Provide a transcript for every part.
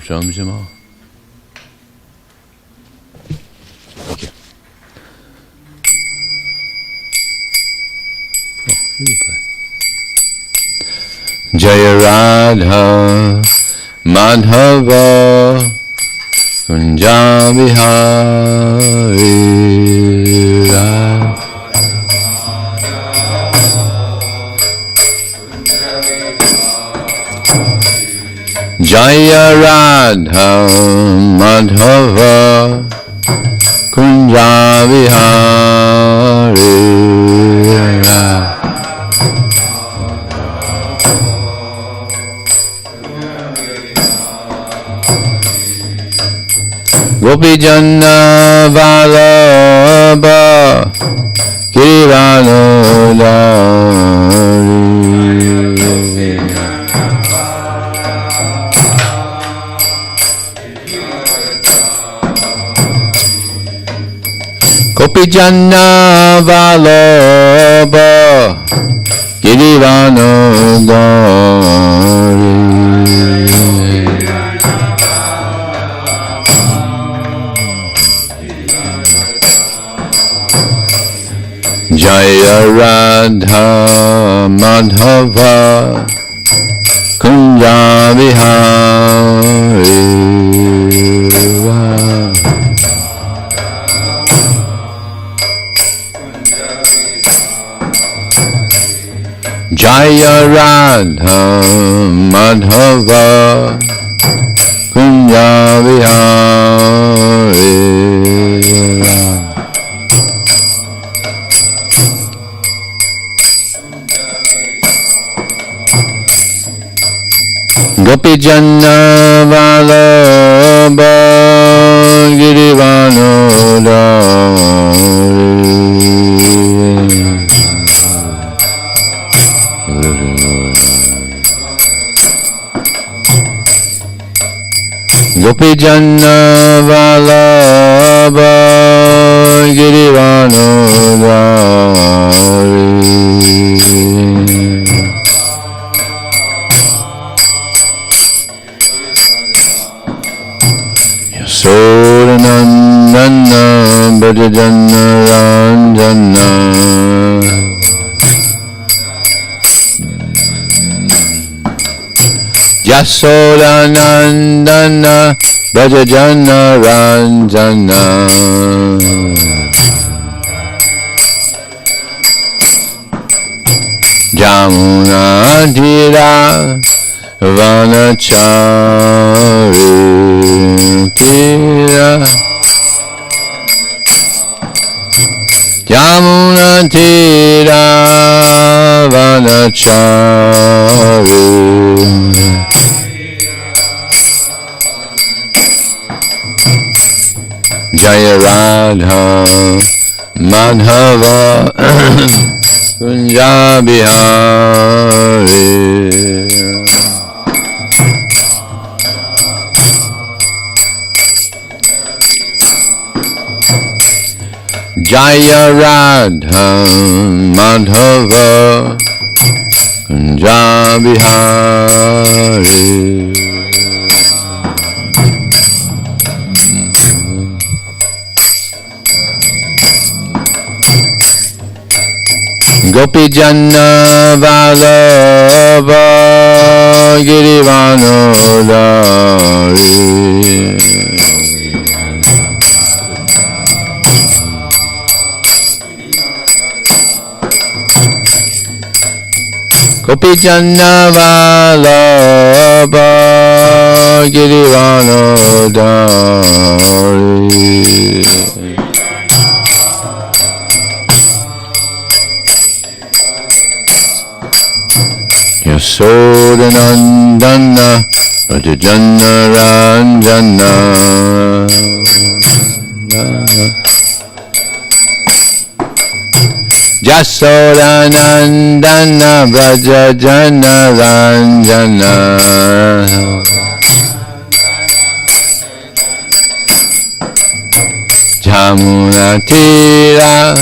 drums them all. Thank you. Oh, you can play. Jaya Radha Madhava Kunja Bihari Jaya Radha Madhava Kunja Bihari Gopi Janna Vallabha Kiranodari Gopi Janna Vallabha Girirvanodari Jaya Radha Madhava Kunja Bihari Jaya Radha Madhava Kunja Bihari Gopi Janna Vallabha Girirvanodari Gopi Janna Vallabha Girirvanodari Sodanandana Bhajajana Ranjana Yasodanandana Bhajajana Ranjana Jamuna Dhira Vanachari Tira Yamuna Tira Vanachari Jaya Radha Madhava Kunja Bihari Jaya Radha Madhava Kunja Bihari Gopi Janna Vallabha Girirvanodari Gopi Janna Vallabha Girirvanodari Yasodanandana Bhajajana Ranjana Yasodanandana Bhajajana Ranjana Jamuna Tira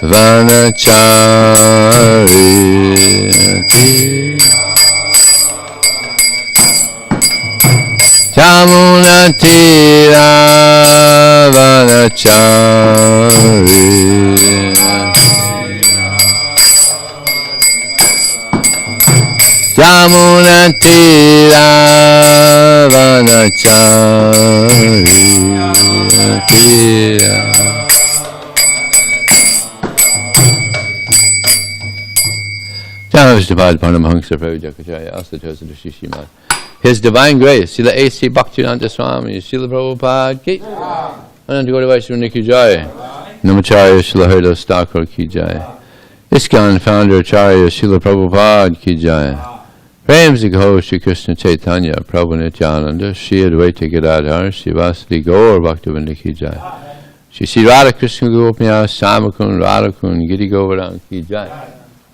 Vanachari Yamuna Tira Vanachari Tira. His Divine Grace, Srila A.C. Bhakti Swami, Srila Prabhupada ki, Ananta Gaura Vaishnava ki jai, Namacharya Srila Haridas Thakur ki jai, ISKCON founder Acharya Srila Prabhupada ki jai, Premsi Gaur Shri Krishna Chaitanya Prabhu Nityananda, Shri Advaita Gadadhar, Shri Vasudeva Gaur Bhaktivinoda ki jai, Shri Radha Krishna Gopanya Samakun Radhakun Giri Govardhan ki jai,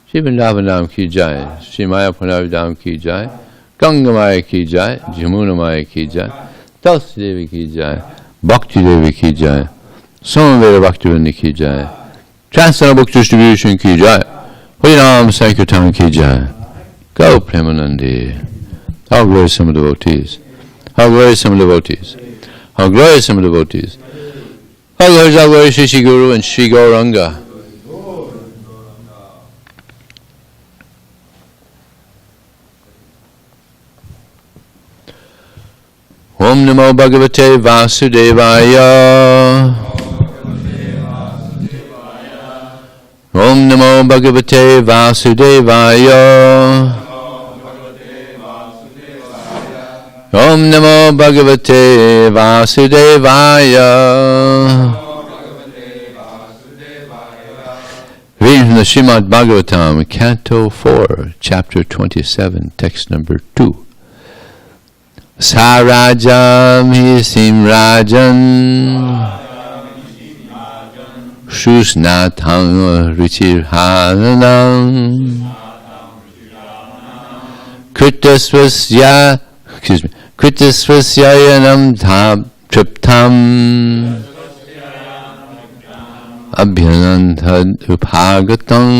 Shri Vrindavanam ki jai, Shri Maya Punarvidam ki jai, Ganga Maya ki jai, Jamuna Maya ki jai, Tulsi Devi ki jai, Bhakti Devi ki jai, Somaveda Bhaktivinoda ki jai, Transcendental Book Distribution ki jai, Harinam Sankirtan ki jai, Go Premanandi. How glorious some devotees, how glorious some devotees, how glorious some devotees, how glorious Shri Guru and Shri Gauranga. Om Namo Bhagavate Vasudevaya. Om Namo Bhagavate Vasudevaya. Om Namo Bhagavate Vasudevaya. Reading from the Srimad Bhagavatam, Canto 4, Chapter 27, Text number 2. Sarajam hisim rajan Shusnatam ruchirhananam Kritasvasyayanam triptam Abhyanantad upagatam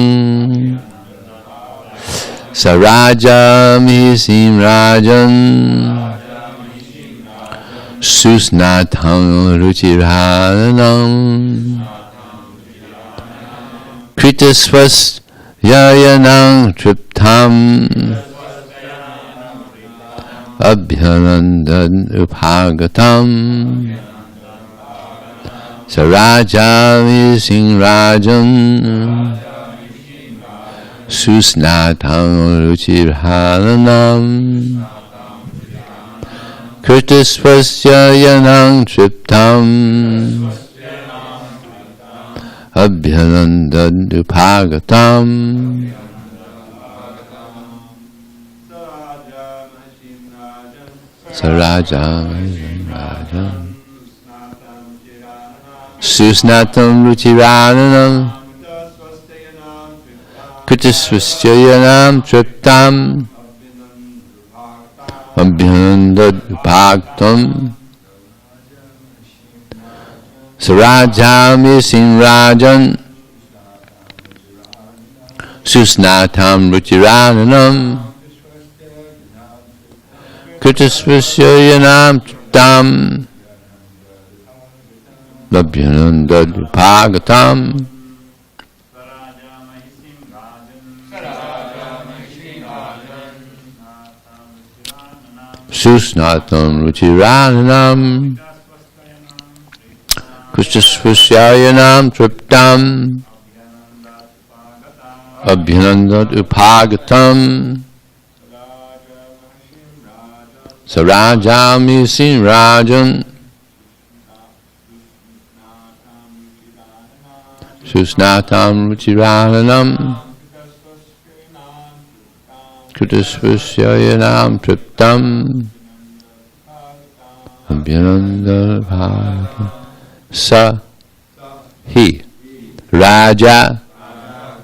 Sarajam hisim rajan Susnatam ruchirhanam Kritasvasyayanam triptam Abhyanandan upagatam Sarajami sing rajan Susnatam ruchirhanam Kritasvasyayanam triptam Abhyanandan upagatam Sarajam Susnatam ruchirananam Kritasvasyayanam triptam Abhyanandan upagatam Sarajami Sinrajan Susnatam ruchirananam Kritasvasyayanam triptam Abhyanandan upagatam Susnatam ruchirananam Kritasvasyayanam triptam Abhyanandan upagatam Sarajami Sinrajan Susnatam ruchirananam Kritasvasyayanam triptam Abhyanandan upagatam Sa, he, Raja,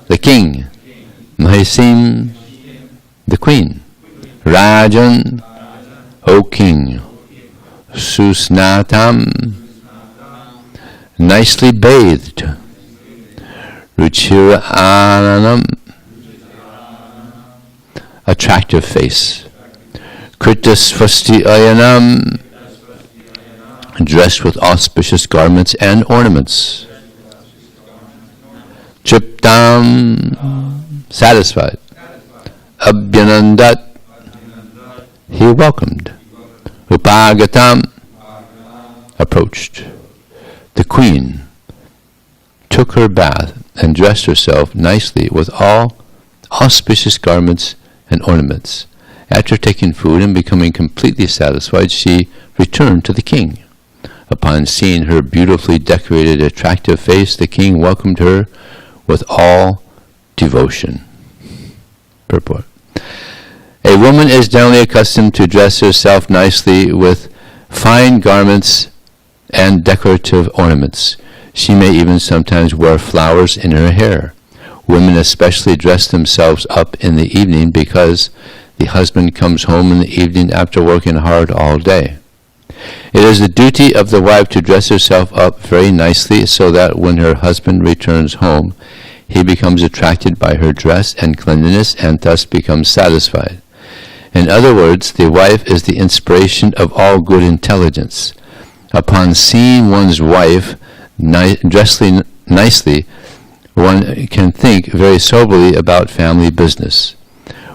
the king, Mahisim, the queen, Rajan, O king, Susnatam, nicely bathed, Ruchiranam, attractive face, Kritasvasyayanam, dressed with auspicious garments and ornaments. Triptam, satisfied. Abhyanandat, he welcomed. Upagatam, approached. The queen took her bath and dressed herself nicely with all auspicious garments and ornaments. After taking food and becoming completely satisfied, she returned to the king. Upon seeing her beautifully decorated, attractive face, the king welcomed her with all devotion. Purport. A woman is generally accustomed to dress herself nicely with fine garments and decorative ornaments. She may even sometimes wear flowers in her hair. Women especially dress themselves up in the evening because the husband comes home in the evening after working hard all day. It is the duty of the wife to dress herself up very nicely so that when her husband returns home, he becomes attracted by her dress and cleanliness and thus becomes satisfied. In other words, the wife is the inspiration of all good intelligence. Upon seeing one's wife dressed nicely, one can think very soberly about family business.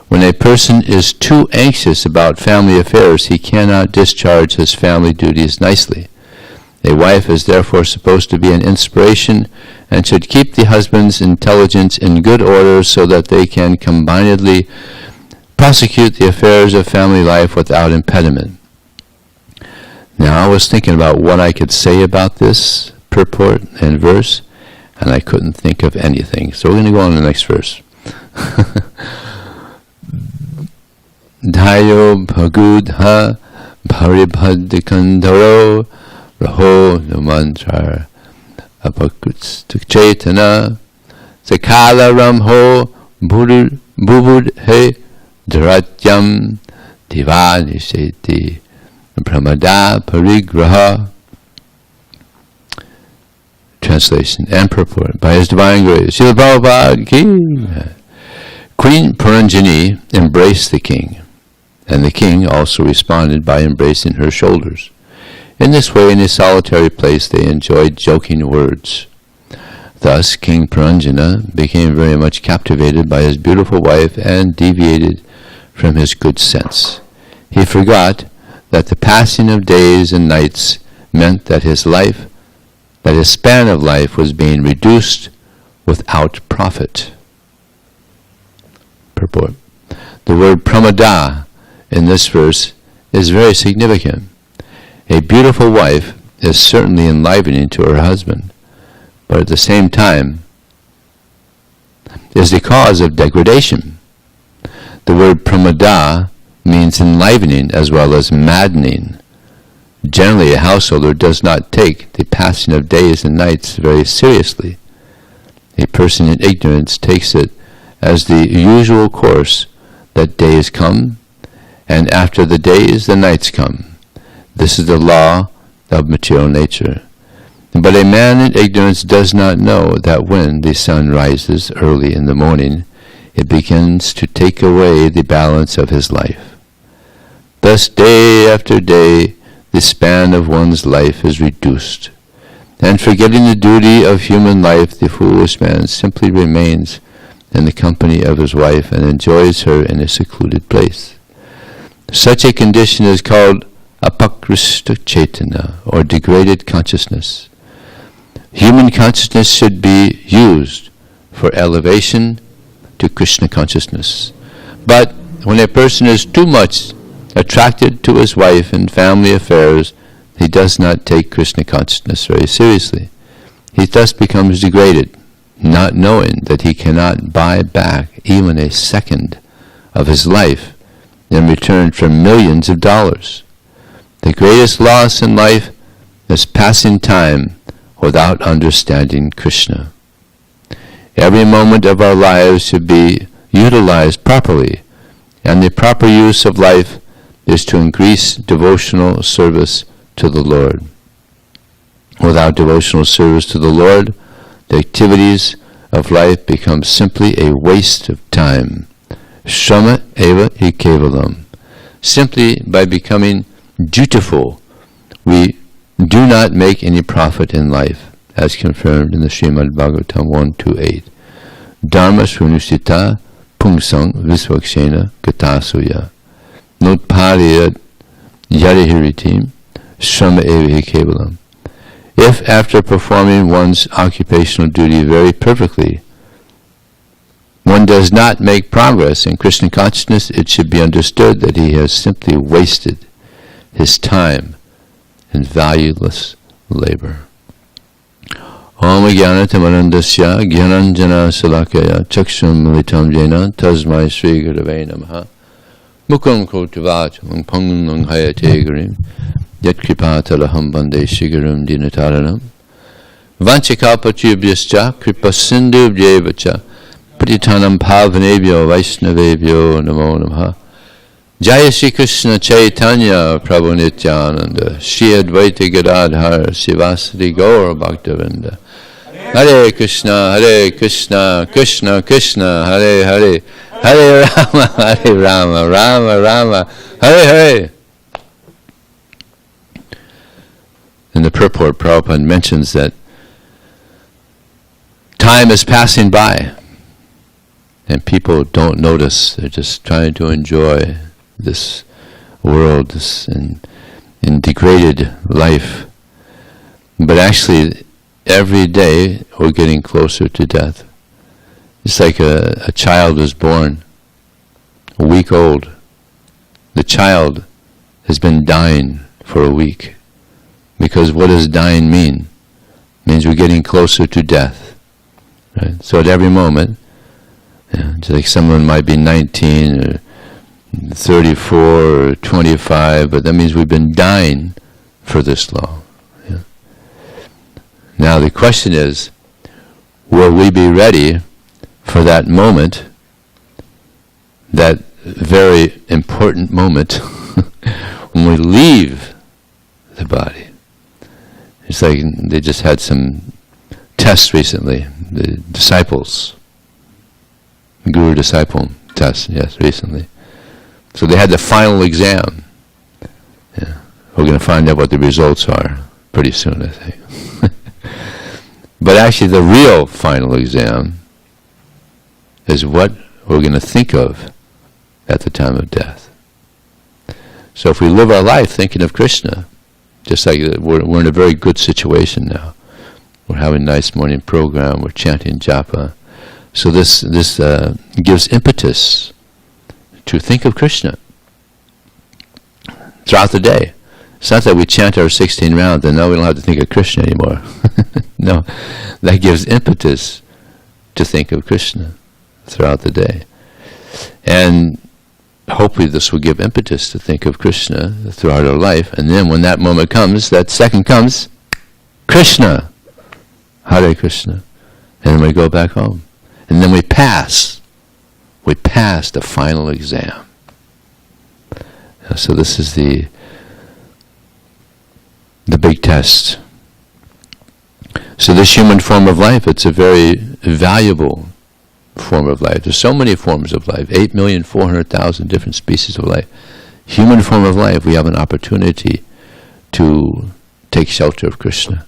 When a person is too anxious about family affairs, he cannot discharge his family duties nicely. A wife is therefore supposed to be an inspiration and should keep the husband's intelligence in good order so that they can combinedly prosecute the affairs of family life without impediment. Now I was thinking about what I could say about this purport and verse, and I couldn't think of anything. So we're going to go on to the next verse. Dhayo bhagudha paribhadikandharo raho numantar apakutstachetana sakala ramho bubudhe dharatyam divanisheti pramada parigraha. Translation and purport by His Divine Grace. Srila Prabhupada ki. Queen Puranjani embraced the king, and the king also responded by embracing her shoulders. In this way, in a solitary place, they enjoyed joking words. Thus, King Puranjana became very much captivated by his beautiful wife and deviated from his good sense. He forgot that the passing of days and nights meant that his span of life was being reduced without profit. Purport. The word pramada in this verse is very significant. A beautiful wife is certainly enlivening to her husband, but at the same time is the cause of degradation. The word pramada means enlivening as well as maddening. Generally, a householder does not take the passing of days and nights very seriously. A person in ignorance takes it as the usual course that days come, and after the days, the nights come. This is the law of material nature. But a man in ignorance does not know that when the sun rises early in the morning, it begins to take away the balance of his life. Thus, day after day, the span of one's life is reduced, and forgetting the duty of human life, the foolish man simply remains in the company of his wife and enjoys her in a secluded place. Such a condition is called apakrishta chetana, or degraded consciousness. Human consciousness should be used for elevation to Krishna consciousness. But when a person is too much attracted to his wife and family affairs, he does not take Krishna consciousness very seriously. He thus becomes degraded, not knowing that he cannot buy back even a second of his life in return for millions of dollars. The greatest loss in life is passing time without understanding Krishna. Every moment of our lives should be utilized properly, and the proper use of life is to increase devotional service to the Lord. Without devotional service to the Lord, the activities of life become simply a waste of time. Shrama eva hi kevalam. Simply by becoming dutiful, we do not make any profit in life, as confirmed in the Srimad Bhagavatam 128. Dharma shrunusita pungsang visvakshena katasuya notpariyat yarihiritim shrama evahi kevalam. If after performing one's occupational duty very perfectly, one does not make progress in Krishna consciousness, it should be understood that he has simply wasted his time in valueless labor. Om Jnanatamarandasya Jnananjana Salakaya Chaksham Militam Jena Tasmai Sri Gurave Namaha Mukam Kotivachalam Pangam Hayate Gurim Yat Kripatalaham Bande Shigaram Dinataranam Vanchikapachubhyascha Kripasindubhyevacha Patitanam Pavanebhyo Vaishnavebhyo Namo Namaha Jaya Shri Krishna Chaitanya Prabhu Nityananda Shri Advaita Gadadhar Sivasati Gaur Bhaktavinda Hare Krishna Krishna Krishna Hare Hare Hare Rama Rama Rama Hare Hare. In the purport, Prabhupada mentions that time is passing by and people don't notice. They're just trying to enjoy this world, this in degraded life. But actually, every day we're getting closer to death. It's like a child is born, a week old. The child has been dying for a week. Because what does dying mean? It means we're getting closer to death. Right? So at every moment, it's like someone might be 19 or 34 or 25, but that means we've been dying for this long. Yeah. Now the question is, will we be ready for that moment, that very important moment, when we leave the body? It's like they just had some tests recently, the disciples, guru-disciple test, yes, recently. So they had the final exam. Yeah. We're going to find out what the results are pretty soon, I think. But actually the real final exam is what we're going to think of at the time of death. So if we live our life thinking of Krishna, just like we're in a very good situation now. We're having a nice morning program, we're chanting japa. So this gives impetus to think of Krishna throughout the day. It's not that we chant our 16 rounds and now we don't have to think of Krishna anymore. No, that gives impetus to think of Krishna throughout the day. And hopefully this will give impetus to think of Krishna throughout our life. And then when that moment comes, that second comes, Krishna, Hare Krishna. And then we go back home. And then we pass the final exam. So this is the big test. So this human form of life, it's a very valuable form of life. There's so many forms of life, 8,400,000 different species of life. Human form of life, we have an opportunity to take shelter of Krishna,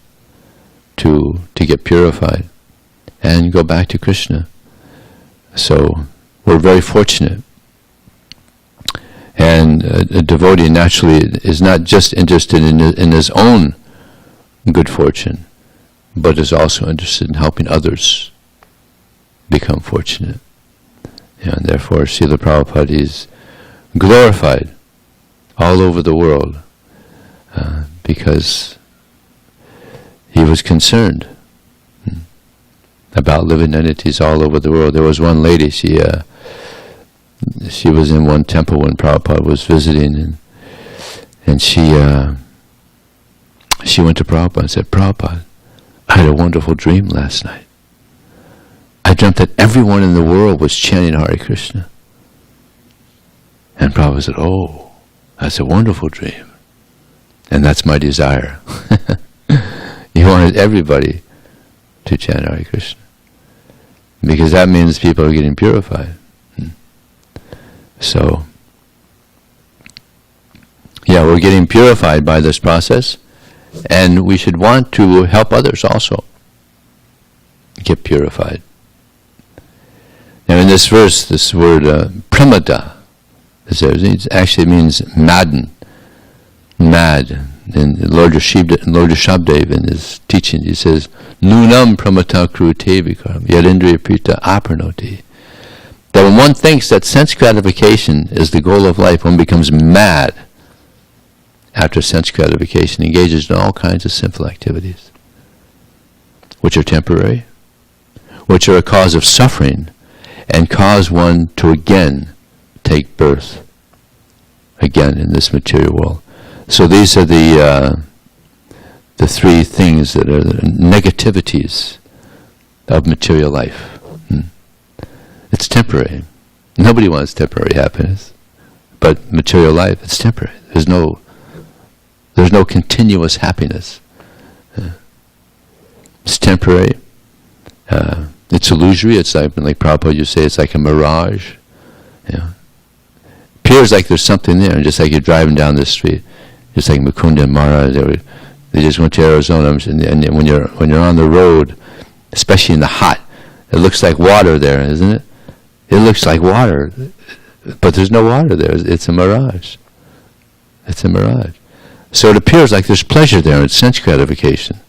to get purified, and go back to Krishna. So we're very fortunate. And a devotee naturally is not just interested in his own good fortune, but is also interested in helping others become fortunate. And therefore Srila Prabhupada is glorified all over the world because he was concerned about living entities all over the world. There was one lady, she was in one temple when Prabhupada was visiting, and she went to Prabhupada and said, Prabhupada, I had a wonderful dream last night. I dreamt that everyone in the world was chanting Hare Krishna. And Prabhupada said, oh, that's a wonderful dream. And that's my desire. He wanted everybody to chant Hare Krishna. Because that means people are getting purified. So, yeah, we're getting purified by this process. And we should want to help others also get purified. Now in this verse, this word pramada, it actually means madden, mad. And Lord Rishabdev in his teaching, he says, Nunam pramata krute vikaram yadindriya prita aparnoti. That when one thinks that sense gratification is the goal of life, one becomes mad after sense gratification, engages in all kinds of sinful activities, which are temporary, which are a cause of suffering, and cause one to again take birth, again in this material world. So these are the three things that are the negativities of material life. It's temporary. Nobody wants temporary happiness, but material life, it's temporary. There's no continuous happiness. It's temporary. It's illusory. It's like Prabhupada, you say, it's like a mirage. Appears like there's something there, and just like you're driving down the street. Just like Mukunda and Mara, they just went to Arizona, and when you're on the road, especially in the hot, it looks like water there, isn't it? It looks like water, but there's no water there. It's a mirage. It's a mirage. So it appears like there's pleasure there, it's sense gratification,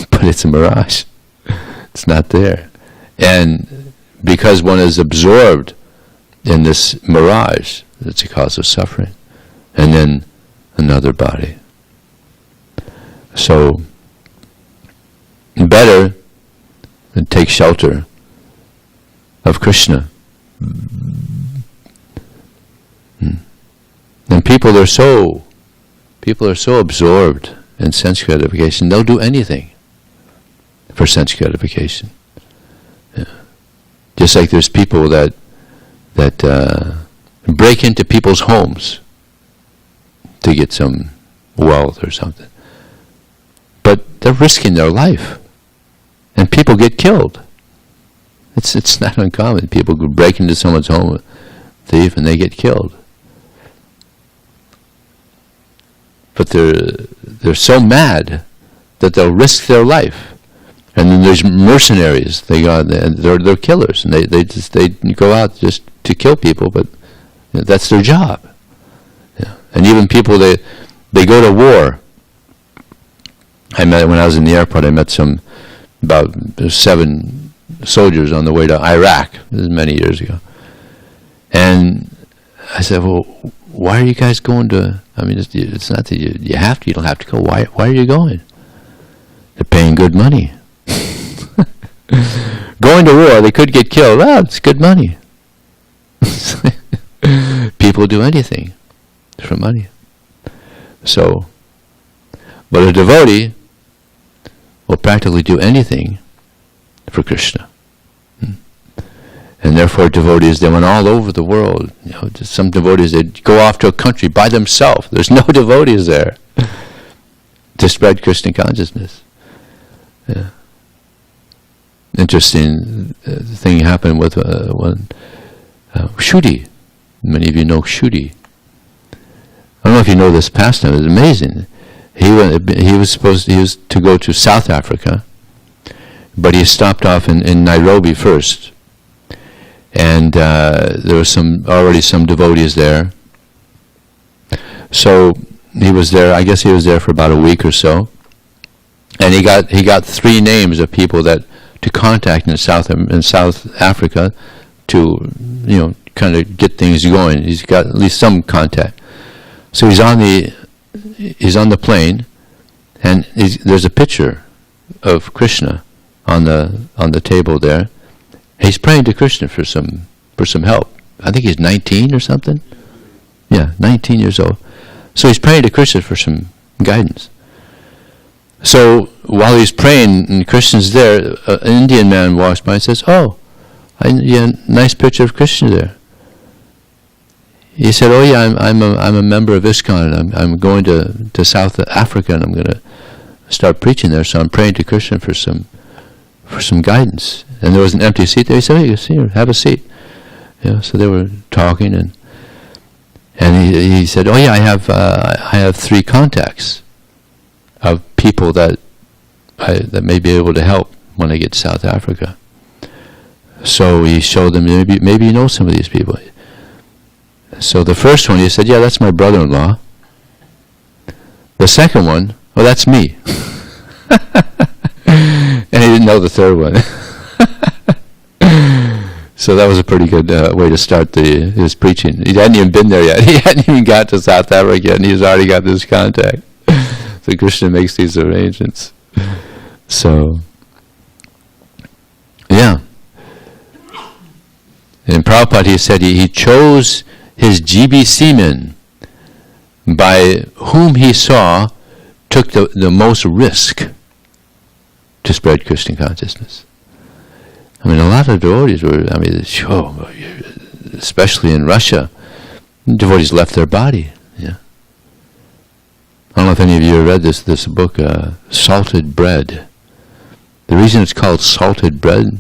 but it's a mirage. It's not there, and because one is absorbed in this mirage, it's a cause of suffering. And then another body. So, better than take shelter of Krishna. And people are so absorbed in sense gratification, they'll do anything for sense gratification. Just like there's people that break into people's homes to get some wealth or something. But they're risking their life. And people get killed. It's not uncommon. People could break into someone's home, thief, and they get killed. But they're so mad that they'll risk their life. And then there's mercenaries. They're killers, and they go out just to kill people, but that's their job. And even people, they go to war. When I was in the airport, I met about 7 soldiers on the way to Iraq. This is many years ago. And I said, well, why are you guys going to, it's not that you have to, you don't have to go. Why are you going? They're paying good money. Going to war, they could get killed. It's good money. People do anything for money. So, but a devotee will practically do anything for Krishna. And therefore devotees, they went all over the world. Some devotees, they go off to a country by themselves. There's no devotees there to spread Krishna consciousness. Yeah. Interesting thing happened with one Shuddhi. Many of you know Shuddhi. I don't know if you know this pastime. It's amazing. He was to go to South Africa, but he stopped off in Nairobi first, and there was already some devotees there. So he was there. I guess he was there for about a week or so, and he got 3 names of people to contact in South Africa to kind of get things going. He's got at least some contact. So he's on the plane, and there's a picture of Krishna on the table there. He's praying to Krishna for some help. I think he's 19 or something. Yeah, 19 years old. So he's praying to Krishna for some guidance. So while he's praying and Krishna's there, an Indian man walks by and says, "Oh, nice picture of Krishna there." He said, "Oh yeah, I'm a member of ISKCON, and I'm going to South Africa, and I'm going to start preaching there. So I'm praying to Krishna for some guidance." And there was an empty seat there. He said, "Hey, have a seat." So they were talking, and he said, "Oh yeah, I have 3 contacts of people that may be able to help when I get to South Africa. So he showed them, maybe you know some of these people. So the first one, he said, yeah, that's my brother-in-law. The second one, well, that's me. And he didn't know the third one. So that was a pretty good way to start his preaching. He hadn't even been there yet. He hadn't even got to South Africa yet, and he's already got this contact. So Krishna makes these arrangements. So, yeah. In Prabhupada, he said he chose his GBC men by whom he saw took the most risk to spread Krishna consciousness. I mean, a lot of devotees were, especially in Russia, devotees left their body. Yeah. I don't know if any of you have read this book, Salted Bread. The reason it's called Salted Bread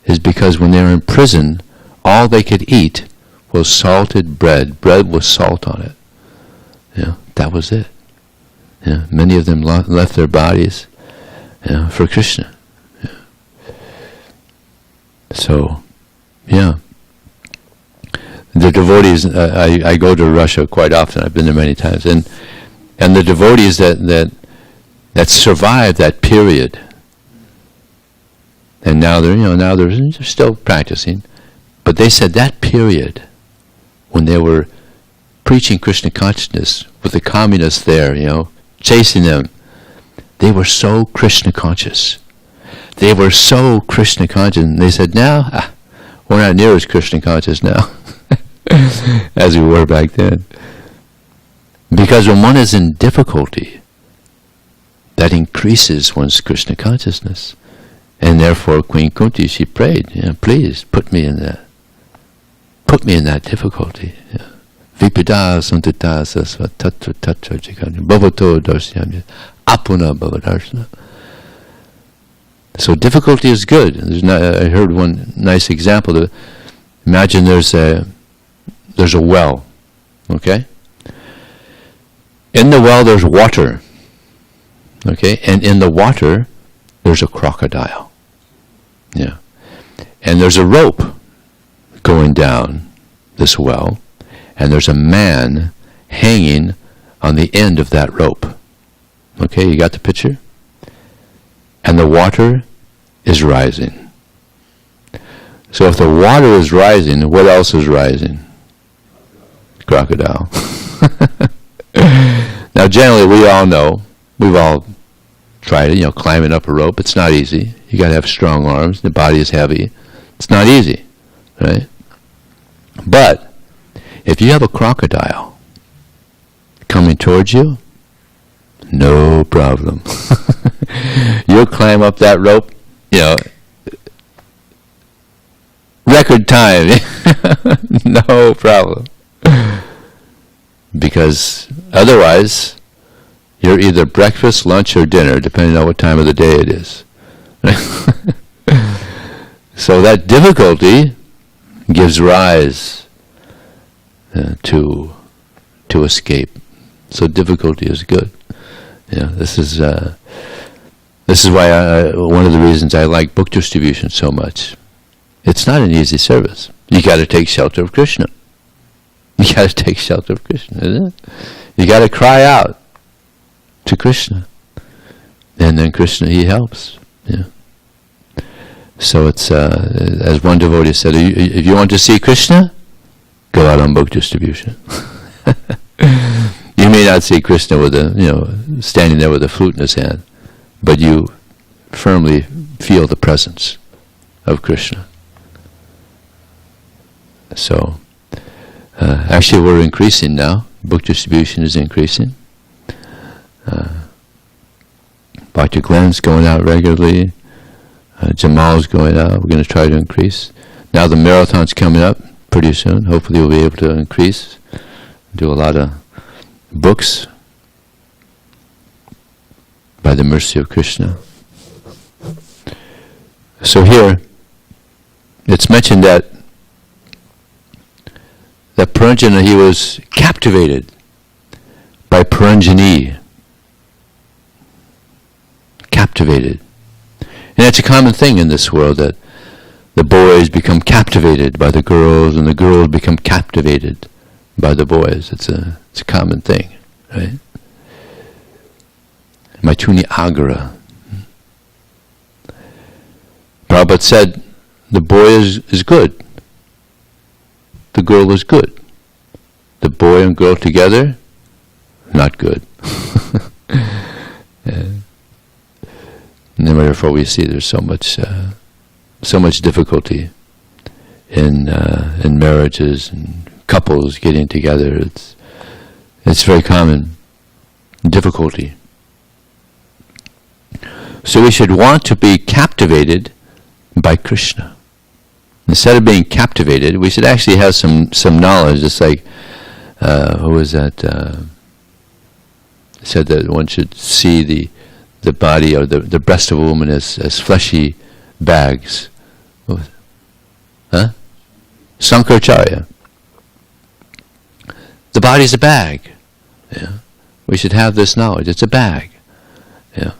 is because when they were in prison, all they could eat was salted bread. Bread with salt on it. Yeah, that was it. Yeah, many of them left their bodies, for Krishna. Yeah. So, yeah. The devotees, I go to Russia quite often. I've been there many times, and the devotees that survived that period, and now they're still practicing, but they said that period when they were preaching Krishna consciousness with the communists there, chasing them, they were so Krishna conscious. They were so Krishna conscious, and they said, now we're not near as Krishna conscious now as we were back then. Because when one is in difficulty, that increases one's Krishna consciousness. And therefore Queen Kunti, she prayed, please put me in that. Put me in that difficulty. Vipada santita sasva tattva tattva jikani bhavato darsyami apuna bhavadarshana. So difficulty is good. I heard one nice example. Imagine there's a well, okay? In the well there's water, okay? And in the water there's a crocodile. Yeah. And there's a rope going down this well, and there's a man hanging on the end of that rope. Okay, you got the picture? And the water is rising. So if the water is rising, what else is rising? Crocodile. Now generally we all know, we've all tried it, climbing up a rope. It's not easy. You got to have strong arms. The body is heavy. It's not easy, right? But if you have a crocodile coming towards you, no problem. You'll climb up that rope, record time. No problem. Because otherwise, you're either breakfast, lunch, or dinner, depending on what time of the day it is. So that difficulty gives rise to escape. So difficulty is good. This is why one of the reasons I like book distribution so much. It's not an easy service. You got to take shelter of Krishna. You got to take shelter of Krishna, isn't it? You got to cry out to Krishna, and then Krishna, he helps. Yeah. So it's as one devotee said, if you want to see Krishna, go out on book distribution. You may not see Krishna with standing there with a flute in his hand, but you firmly feel the presence of Krishna. So actually we're increasing now. Book distribution is increasing. Bhakti Glenn's going out regularly. Jamal's going out. We're going to try to increase. Now the marathon's coming up pretty soon. Hopefully we'll be able to increase. Do a lot of books by the mercy of Krishna. So here, it's mentioned that Puranjana, he was captivated by Puranjani. captivated. And it's a common thing in this world that the boys become captivated by the girls and the girls become captivated by the boys. It's a common thing, right? Maituni Agra. Prabhupada said, the boy is good. The girl is good. The boy and girl together, not good. And therefore we see there's so much difficulty in marriages and couples getting together. It's very common difficulty. So we should want to be captivated by Krishna. Instead of being captivated, we should actually have some knowledge. It's like, who was that? Said that one should see the body or the breast of a woman as fleshy bags. Huh? Sankaracharya. The body's a bag. Yeah. We should have this knowledge. It's a bag. Yeah.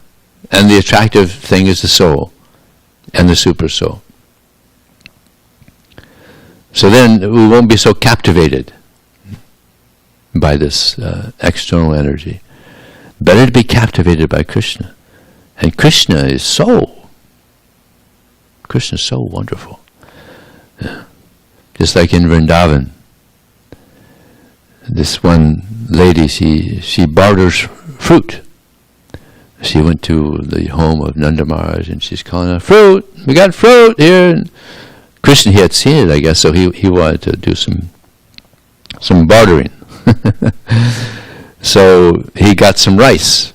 And the attractive thing is the soul and the super soul. So then we won't be so captivated by this external energy. Better to be captivated by Krishna. And Krishna is so wonderful. Yeah. Just like in Vrindavan, this one lady, she barters fruit. She went to the home of Nanda Maharaj and she's calling out, fruit! We got fruit here! And Krishna, he had seen it, I guess, so he wanted to do some bartering. So he got some rice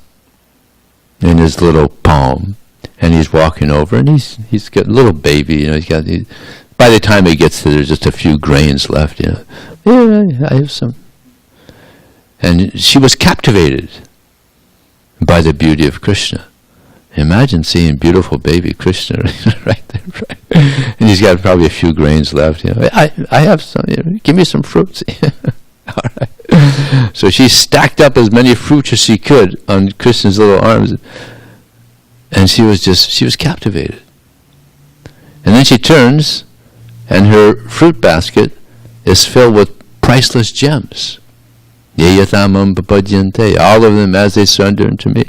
in his little palm, and he's walking over, and he's got a little baby, by the time he gets there, there's just a few grains left, Yeah, I have some. And she was captivated by the beauty of Krishna. Imagine seeing beautiful baby Krishna right there, right? And he's got probably a few grains left. I have some. Give me some fruits. All right. So she stacked up as many fruits as she could on Krishna's little arms, and she was captivated. And then she turns, and her fruit basket is filled with priceless gems. Yeyatamam papadyante. All of them, as they surrender unto me,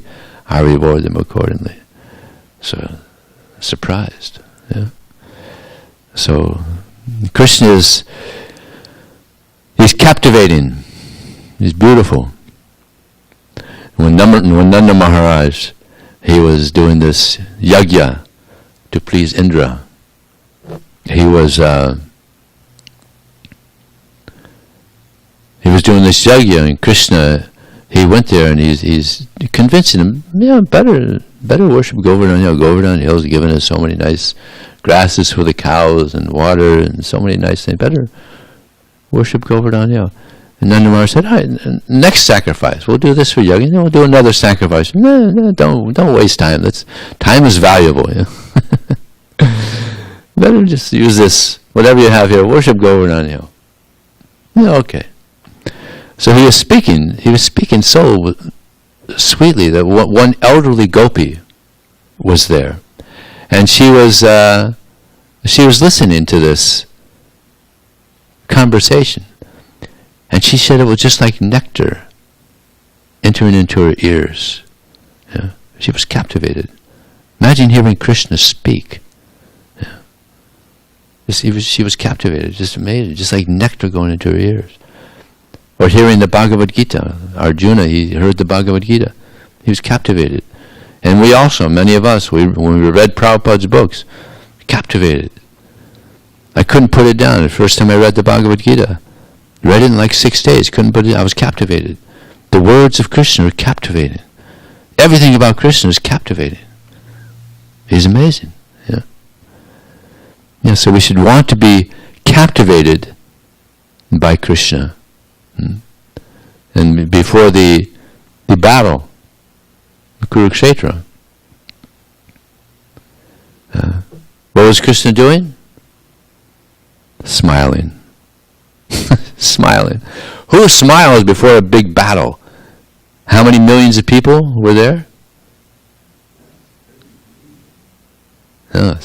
I reward them accordingly. So, surprised. Yeah. So, Krishna he's captivating. He's beautiful. When Nanda Maharaj, he was doing this yajna to please Indra. He was doing this yajna, and Krishna, he went there and he's convincing him, better worship Govardhan Hill. Govardhan Hill's given us so many nice grasses for the cows and water and so many nice things. Better worship Govardhan Hill. And Nanda Maharaj said, all right, next sacrifice, we'll do this for yajna, and then we'll do another sacrifice. No, don't waste time. Time is valuable. Better just use this, whatever you have here, worship Govardhan Hill. Yeah, okay. So he was speaking so sweetly that one elderly gopi was there, and she was listening to this conversation, and she said it was just like nectar entering into her ears. Yeah. She was captivated. Imagine hearing Krishna speak. Yeah. She was captivated, just amazing, just like nectar going into her ears. Or hearing the Bhagavad Gita. Arjuna, he heard the Bhagavad Gita. He was captivated. And we also, many of us, when we read Prabhupada's books, captivated. I couldn't put it down. The first time I read the Bhagavad Gita, read it in like 6 days, couldn't put it down. I was captivated. The words of Krishna are captivating. Everything about Krishna is captivating. He's amazing. Yeah. Yeah, so we should want to be captivated by Krishna. And before the battle, the Kurukshetra, what was Krishna doing? Smiling. Smiling. Who smiles before a big battle? How many millions of people were there? No,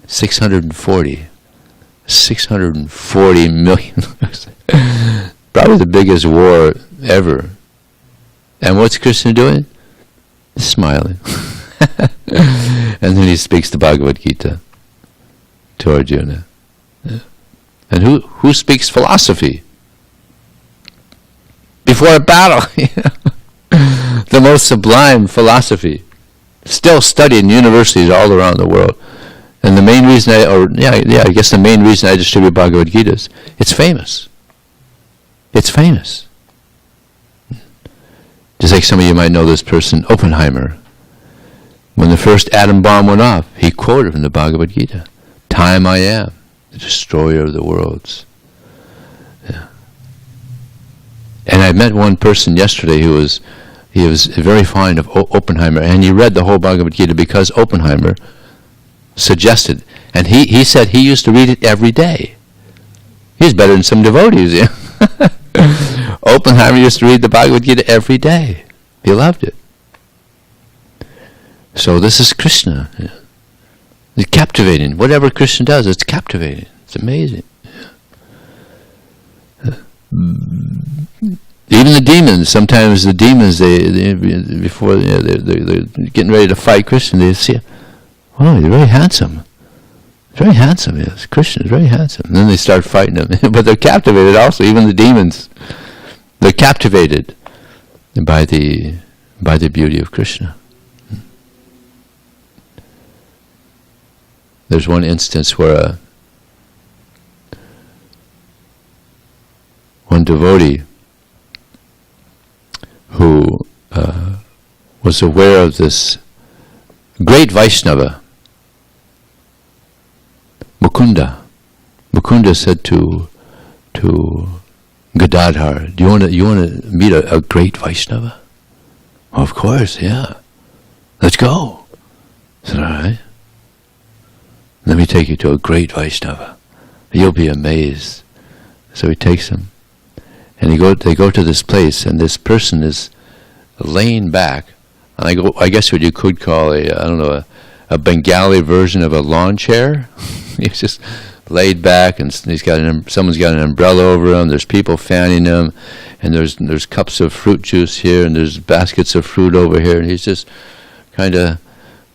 640 million. Probably the biggest war ever. And what's Krishna doing? Smiling. And then he speaks the Bhagavad Gita to Arjuna. Yeah. And who speaks philosophy? Before a battle. The most sublime philosophy. Still studied in universities all around the world. And the main reason I guess the main reason I distribute Bhagavad Gita is it's famous. It's famous. Just like some of you might know this person, Oppenheimer. When the first atom bomb went off, he quoted from the Bhagavad Gita, "Time I am, the destroyer of the worlds." Yeah. And I met one person yesterday who was very fond of Oppenheimer, and he read the whole Bhagavad Gita because Oppenheimer suggested, and he said he used to read it every day. He's better than some devotees. Yeah? Oppenheimer used to read the Bhagavad Gita every day. He loved it. So this is Krishna. Yeah. It's captivating. Whatever Krishna does, it's captivating. It's amazing. Yeah. Even the demons. Sometimes the demons, before they're getting ready to fight Krishna, they see, "Oh, you're very handsome. Very handsome, yes. Krishna is very handsome." And then they start fighting him. But they're captivated also, even the demons. They're captivated by the beauty of Krishna. There's one instance where one devotee who was aware of this great Vaishnava, Mukunda. Mukunda said to Gadadhar, "Do you want to meet a great Vaishnava?" "Well, of course, yeah. Let's go." I said, "All right. Let me take you to a great Vaishnava. You'll be amazed." So he takes him, and they go to this place, and this person is laying back. And I guess what you could call a Bengali version of a lawn chair. He's just laid back, and someone's got an umbrella over him. There's people fanning him, and there's cups of fruit juice here, and there's baskets of fruit over here, and he's just kind of,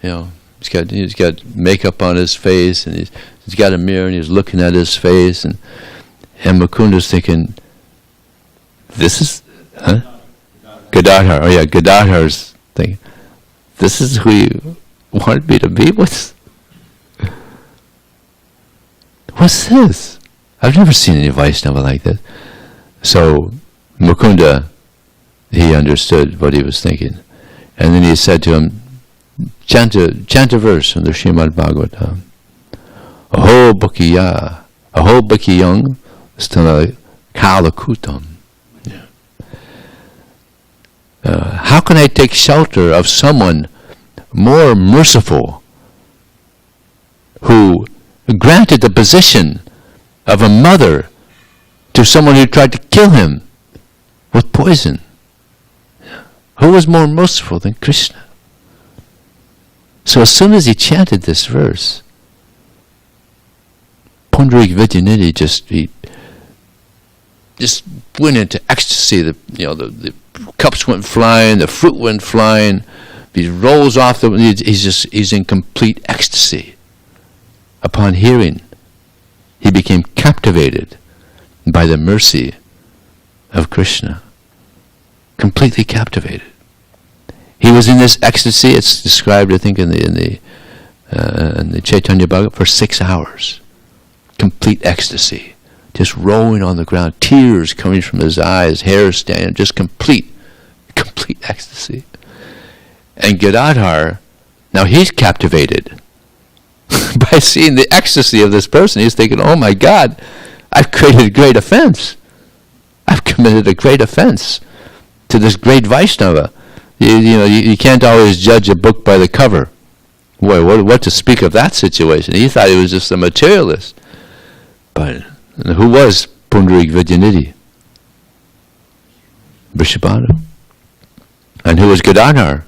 he's got makeup on his face, and he's got a mirror, and he's looking at his face, and Mukunda's thinking, "This is, Gadadhar." Oh yeah, Gadadhar's thinking, "This is who you wanted me to be with? What's this? I've never seen any Vaishnava like this." So Mukunda, he understood what he was thinking, and then he said to him, chant a verse from the Srimad Bhagavatam. "Aho bhakiyang stana kalakutam." How can I take shelter of someone more merciful, who granted the position of a mother to someone who tried to kill him with poison? Who was more merciful than Krishna? So as soon as he chanted this verse, Pundarik Vidyanidhi just went into ecstasy. The cups went flying, the fruit went flying. He rolls off he's in complete ecstasy. Upon hearing, he became captivated by the mercy of Krishna. Completely captivated. He was in this ecstasy. It's described, I think, in the Chaitanya Bhagavad, for 6 hours. Complete ecstasy. Just rolling on the ground, tears coming from his eyes, hair standing, just complete ecstasy. And Gadadhar, now he's captivated by seeing the ecstasy of this person. He's thinking, "Oh my God, I've created a great offense. I've committed a great offense to this great Vaishnava." You can't always judge a book by the cover. Boy, what to speak of that situation? He thought he was just a materialist. But who was Pundarik Vidyanidhi? Vrishabhanu. And who was Gadadhar?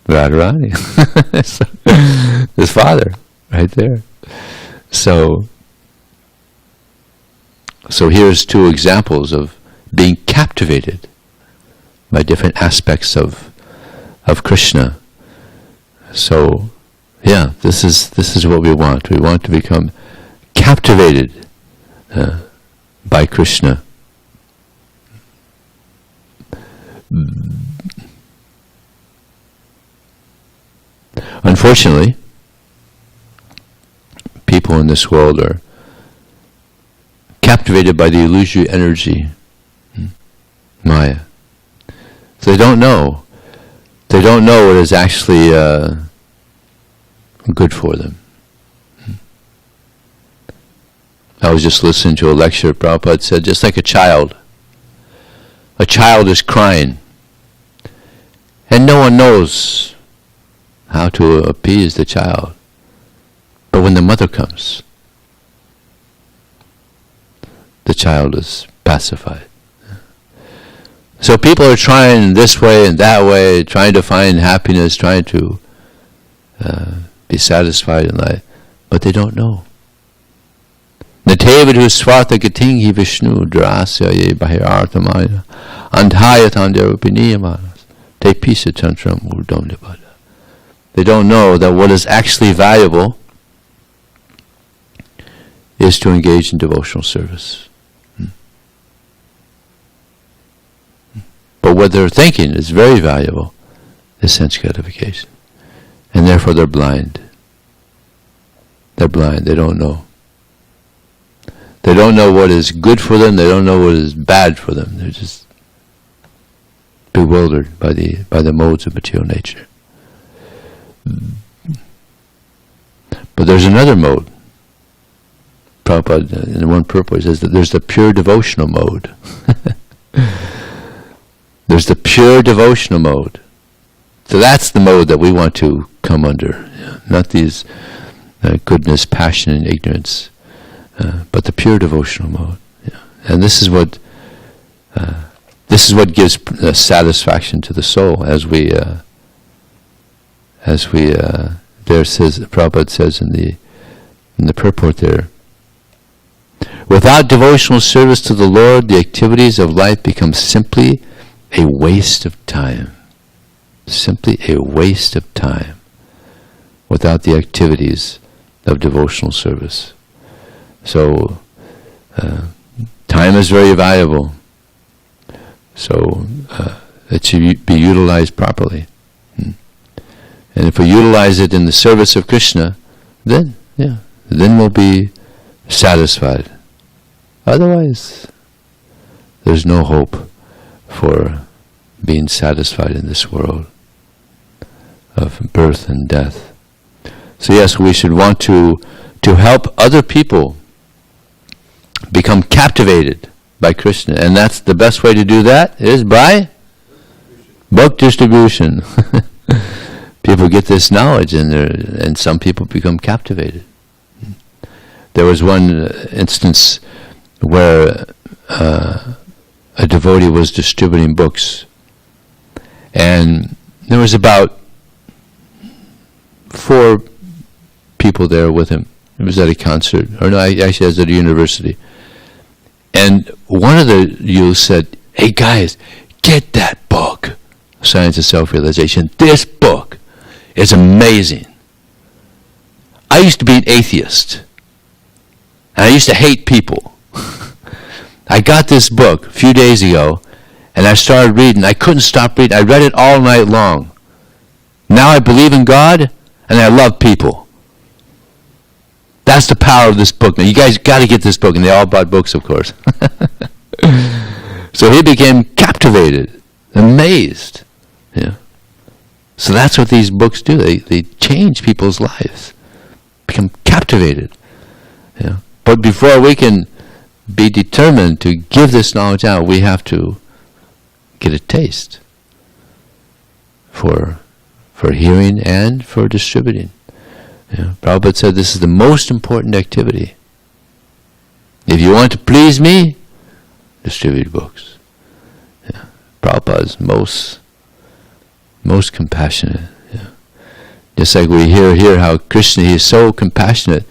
Radharani. So His father, right there. So here's two examples of being captivated by different aspects of Krishna. So, yeah, this is what we want. We want to become captivated by Krishna. Unfortunately, people in this world are captivated by the illusory energy, Maya. So they don't know what is actually good for them. I was just listening to a lecture. Prabhupada said, just like a child is crying, and no one knows how to appease the child. But when the mother comes, the child is pacified. So people are trying this way and that way, trying to find happiness, trying to be satisfied in life, but they don't know. Natevadu swartha gatinghi Vishnu drasya ye bahirarthamaya andhayatan derupiniyamanas te pisa tantram urdonivada. They don't know that what is actually valuable is to engage in devotional service. But what they're thinking is very valuable, is sense gratification. And therefore they're blind. They're blind, they don't know. They don't know what is good for them, they don't know what is bad for them. They're just bewildered by the modes of material nature. But there's another mode. Prabhupada, in one purport, says that there's the pure devotional mode. There's the pure devotional mode. So that's the mode that we want to come under. Not these goodness, passion, and ignorance, but the pure devotional mode. And this is what gives satisfaction to the soul, as we there says, Prabhupada says in the purport there. Without devotional service to the Lord, the activities of life become simply a waste of time. Simply a waste of time without the activities of devotional service. So, time is very valuable. So, it should be utilized properly. And if we utilize it in the service of Krishna, then we'll be satisfied. Otherwise, there's no hope for being satisfied in this world of birth and death. So yes, we should want to help other people become captivated by Krishna, and that's the best way to do that is by book distribution. People get this knowledge, and some people become captivated. There was one instance where a devotee was distributing books, and there was about 4 people there with him. It was at a concert, or no, actually it was at a university. And one of the youths said, "Hey guys, get that book, Science of Self-Realization. This book is amazing. I used to be an atheist, and I used to hate people. I got this book a few days ago, and I started reading. I couldn't stop reading. I read it all night long. Now I believe in God, and I love people. That's the power of this book. Now you guys got to get this book." And they all bought books, of course. So he became captivated, amazed. Yeah. So that's what these books do. They change people's lives, become captivated. Yeah. But before we can be determined to give this knowledge out, we have to get a taste for hearing and for distributing. Yeah. Prabhupada said this is the most important activity. If you want to please me, distribute books. Yeah. Prabhupada is most compassionate. Yeah. Just like we hear here how Krishna, he is so compassionate.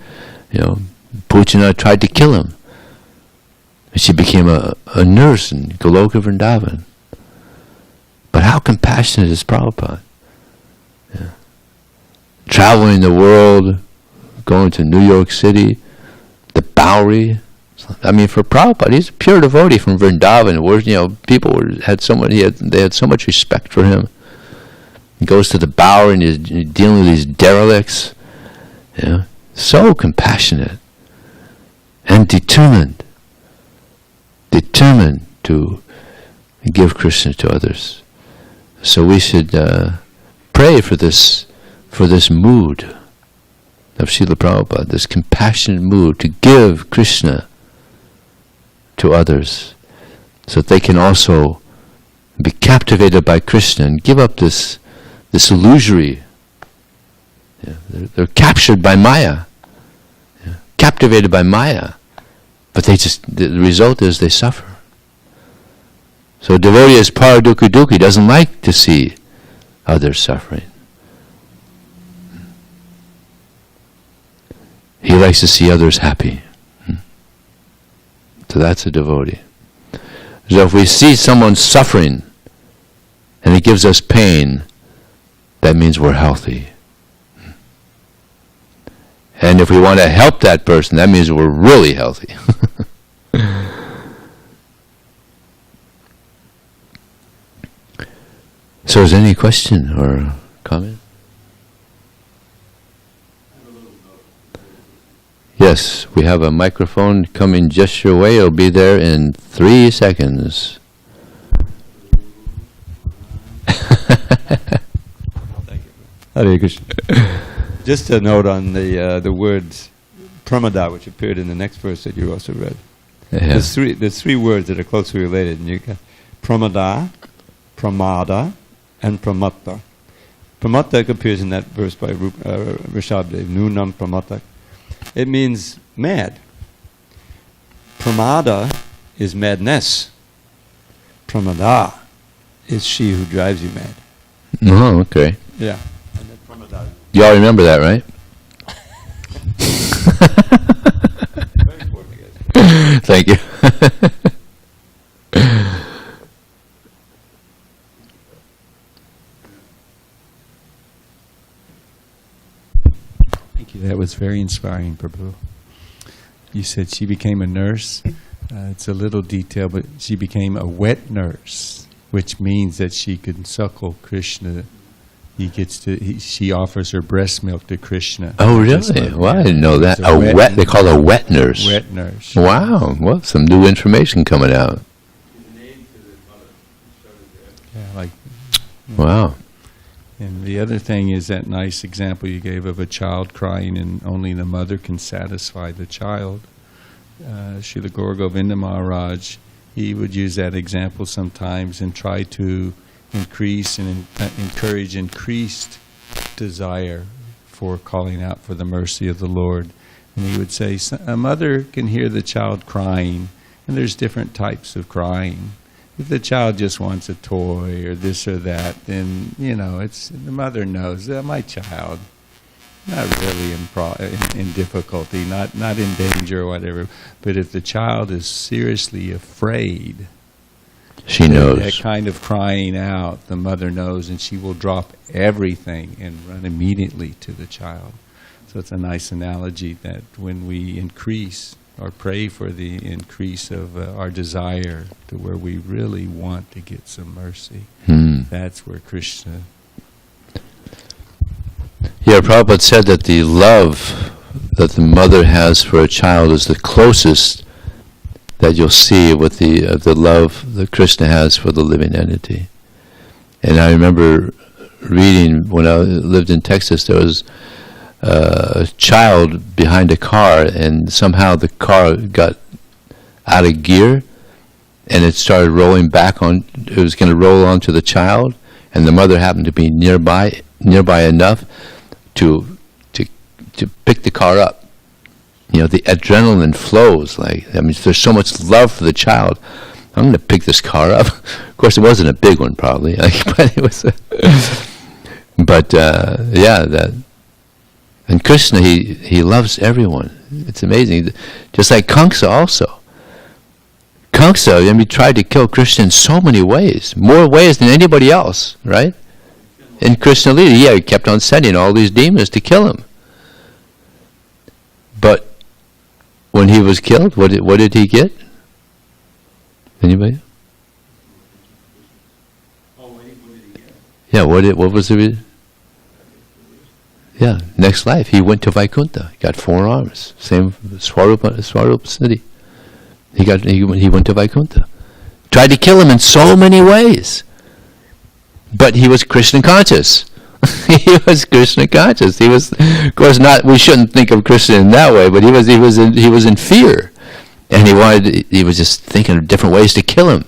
Pujana tried to kill him. She became a nurse in Goloka Vrindavan. But how compassionate is Prabhupada? Yeah. Traveling the world, going to New York City, the Bowery. I mean, for Prabhupada, he's a pure devotee from Vrindavan, where they had so much respect for him. He goes to the Bowery and he's dealing with these derelicts. So compassionate and determined to give Krishna to others. So we should pray for this mood of Srila Prabhupada, this compassionate mood to give Krishna to others, so that they can also be captivated by Krishna and give up this illusory. They're captured by Maya, captivated by Maya, but the result is they suffer. So a devotee is paradukhi, doesn't like to see others suffering. He likes to see others happy. So that's a devotee. So if we see someone suffering and it gives us pain, that means we're healthy. And if we want to help that person, that means we're really healthy. So is there any question or comment? Yes, we have a microphone coming just your way. It'll be there in 3 seconds. Thank you. Hare Krishna. Just a note on the words pramada, which appeared in the next verse that you also read. Yeah. There's three words that are closely related. And you got pramada, pramada, and pramatta. Pramatta appears in that verse by Rishabdev, Nunam pramatta. It means mad. Pramada is madness. Pramada is she who drives you mad. Oh, okay. Yeah. And then pramada. You all remember that, right? Very important, I guess. Thank you. That was very inspiring, Prabhu. You said she became a nurse. It's a little detail, but she became a wet nurse, which means that she can suckle Krishna. She offers her breast milk to Krishna. Oh, really? Well, I didn't know that. They call her a wet nurse. Wet nurse. Wow. Well, some new information coming out. Yeah, wow. And the other thing is that nice example you gave of a child crying and only the mother can satisfy the child. Srila Gaura Govinda Maharaj, he would use that example sometimes and try to increase and encourage increased desire for calling out for the mercy of the Lord. And he would say, a mother can hear the child crying, and there's different types of crying. If the child just wants a toy or this or that, then, the mother knows that my child, not really in difficulty, not in danger or whatever. But if the child is seriously afraid, she knows. That kind of crying out, the mother knows, and she will drop everything and run immediately to the child. So it's a nice analogy that when we increase or pray for the increase of our desire to where we really want to get some mercy, that's where Krishna... Yeah, Prabhupada said that the love that the mother has for a child is the closest that you'll see with the love that Krishna has for the living entity. And I remember reading when I lived in Texas, there was a child behind a car, and somehow the car got out of gear, and it started rolling back on. It was going to roll onto the child, and the mother happened to be nearby enough to pick the car up. The adrenaline flows. There's so much love for the child. I'm going to pick this car up. Of course, it wasn't a big one, probably, but it was. But yeah, that, and Krishna, he loves everyone. It's amazing. Just like Kamsa also. Kamsa, he tried to kill Krishna in so many ways, more ways than anybody else, right? In Krishna Lila, yeah, he kept on sending all these demons to kill him. But when he was killed, what did he get? Anybody? Yeah, what was the reason? Yeah, next life he went to Vaikuntha. He got 4 arms, same Swarupa City. He went to Vaikuntha. Tried to kill him in so many ways, but he was Krishna conscious. He was Krishna conscious. He was, of course, not. We shouldn't think of Krishna in that way, but he was in fear, and he was just thinking of different ways to kill him.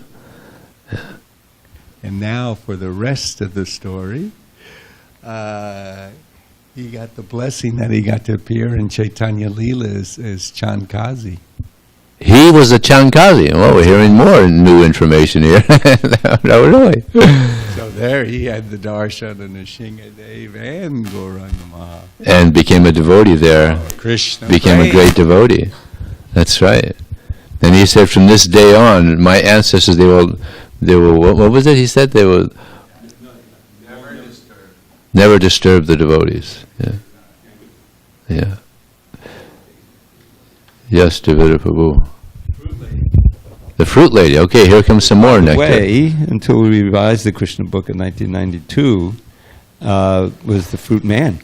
And now for the rest of the story, he got the blessing that he got to appear in Chaitanya Leela as Chandkazi. He was a Chandkazi. Well, we're hearing more new information here. No, really. So there he had the darshan of Nrsingadev and Gauranga Maha. And became a devotee there. Krishna became a great devotee. That's right. And he said, from this day on, my ancestors, they will. What was it? He said they will never disturb the devotees. Yeah. Yeah. Yes, Devita Prabhu. The fruit lady. Okay, here comes some more nectar. Way, until we revised the Krishna book in 1992, was the fruit man.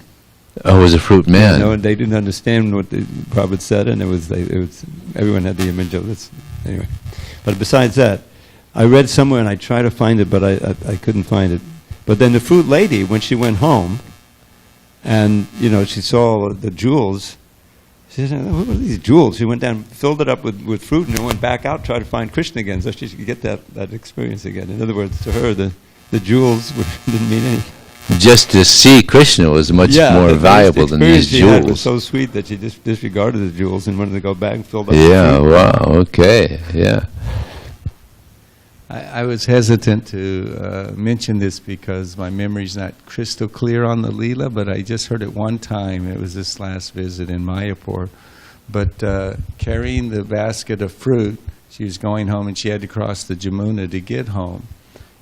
Oh, it was a fruit man. No, they didn't understand what the Prabhupada said, and it was everyone had the image of this. Anyway, but besides that, I read somewhere and I tried to find it, but I couldn't find it. But then the fruit lady, when she went home, and she saw the jewels. She said, "What are these jewels?" She went down, filled it up with fruit, and then went back out, tried to find Krishna again, so she could get that experience again. In other words, to her, the jewels didn't mean anything. Just to see Krishna was much more valuable than these she had was jewels. so sweet that she just disregarded the jewels and wanted to go back and fill up. Yeah, wow, okay, yeah. I was hesitant to mention this because my memory's not crystal clear on the Leela, but I just heard it one time. It was this last visit in Mayapur. But carrying the basket of fruit, she was going home and she had to cross the Jamuna to get home.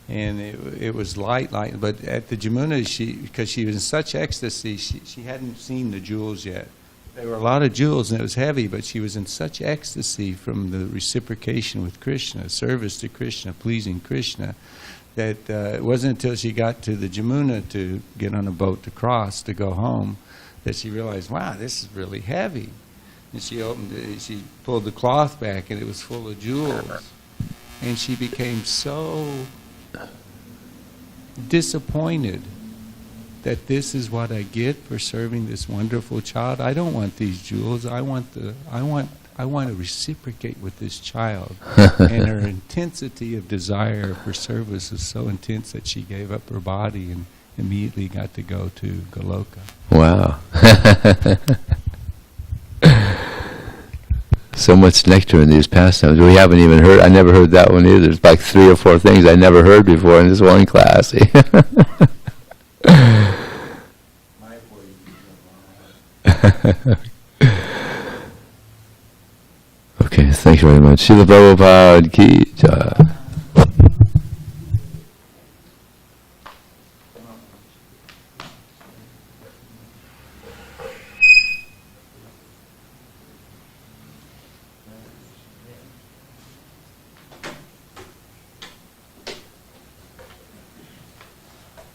And it was light, but at the Jamuna, because she was in such ecstasy, she hadn't seen the jewels yet. There were a lot of jewels and it was heavy, but she was in such ecstasy from the reciprocation with Krishna, service to Krishna, pleasing Krishna, that it wasn't until she got to the Jamuna to get on a boat to cross, to go home, that she realized, wow, this is really heavy. And she she pulled the cloth back and it was full of jewels. And she became so disappointed that this is what I get for serving this wonderful child. I don't want these jewels. I want to reciprocate with this child. And her intensity of desire for service was so intense that she gave up her body and immediately got to go to Goloka. Wow. So much nectar in these pastimes. We haven't even heard, I never heard that one either. There's like 3 or 4 things I never heard before in this one class. Okay, thank you very much. Srila Prabhupada ki